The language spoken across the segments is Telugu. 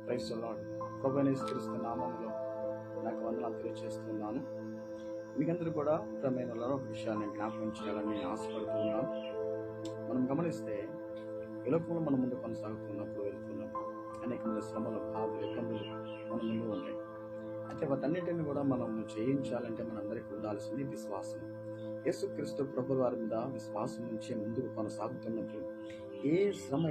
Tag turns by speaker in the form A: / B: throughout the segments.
A: Praise the lord. ప్రభువైన యేసుక్రీస్తు నామములో నాకు వందనాలు తెలియజేస్తున్నాను. మీకందరూ కూడా ప్రమేయంలో ఒక విషయాన్ని జ్ఞాపకం చేయాలని ఆశపడుతున్నాను. మనం గమనిస్తే ఈ లోకంలో మన ముందు కొనసాగుతున్నప్పుడు వెళ్తున్నప్పుడు అనేకమైన శ్రమలు, బాధలు, ఇబ్బందులు మన ముందు ఉన్నాయి. అయితే వాటన్నిటిని కూడా మనం జయించాలంటే మనందరికీ ఉండాల్సింది విశ్వాసం. యేసుక్రీస్తు ప్రభు వారి మీద విశ్వాసం నుంచి ముందుకు కొనసాగుతున్నప్పుడు ఏ శ్రమ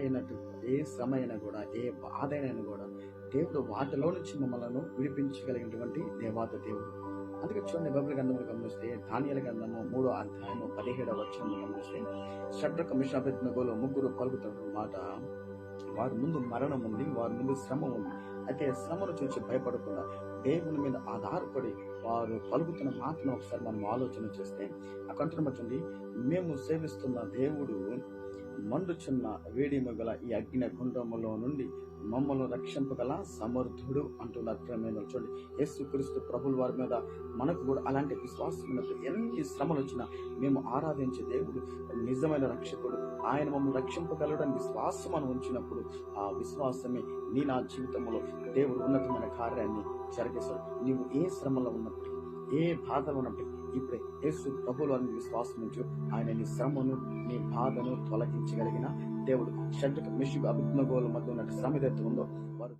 A: అయినా కూడా, ఏ బాధ అయినా కూడా దేవుడు వాటిలో నుంచి మమ్మల్ని విడిపించగలిగినటువంటి దేవాది దేవుడు. అందుకే చూడండి, బైబిల్ గ్రంథంలో గమనిస్తే దానియేలు గ్రంథము 3వ అధ్యాయము 17వ వచనంలో గమనిస్తే షడ్రక మిషక్ అబేద్నెగోలు ముగ్గురు పలుకుతున్న మాట, వారి ముందు మరణం ఉంది, వారి ముందు శ్రమ ఉంది. అయితే శ్రమను చూసి భయపడకుండా దేవుని మీద ఆధారపడి వారు పలుకుతున్న మాటను ఒకసారి మనం ఆలోచన చేస్తే అకంటున్నటువంటి మేము సేవిస్తున్న దేవుడు మండుచున్న వేడిమగల ఈ అగ్ని కుండములో నుండి మమ్మల్ని రక్షింపగల సమర్థుడు అంటున్నారు. ప్రేమైన చూడండి, యేసుక్రీస్తు ప్రభుల వారి మీద మనకు కూడా అలాంటి విశ్వాసం ఉన్నప్పుడు ఎన్ని శ్రమలు వచ్చినా మేము ఆరాధించే దేవుడు నిజమైన రక్షకుడు, ఆయన మమ్మల్ని రక్షింపగలడని విశ్వాసం మనం ఉంచినప్పుడు ఆ విశ్వాసమే నా జీవితంలో దేవుడు ఉన్నతమైన కార్యాన్ని జరిగేశాడు. నీవు ఏ శ్రమలో ఉన్నప్పుడు, ఏ బాధలో ఉన్నప్పుడు ఇప్పుడే యేసు ప్రభువులో విశ్వాసం ఉంచు. ఆయన నీ శ్రమను, నీ బాధను తొలగించగలిగిన దేవుడు. షడ్రక మిషక్ అబేద్నెగోల మధ్య ఉన్న శ్రమ ఏదైతే ఉందో వారు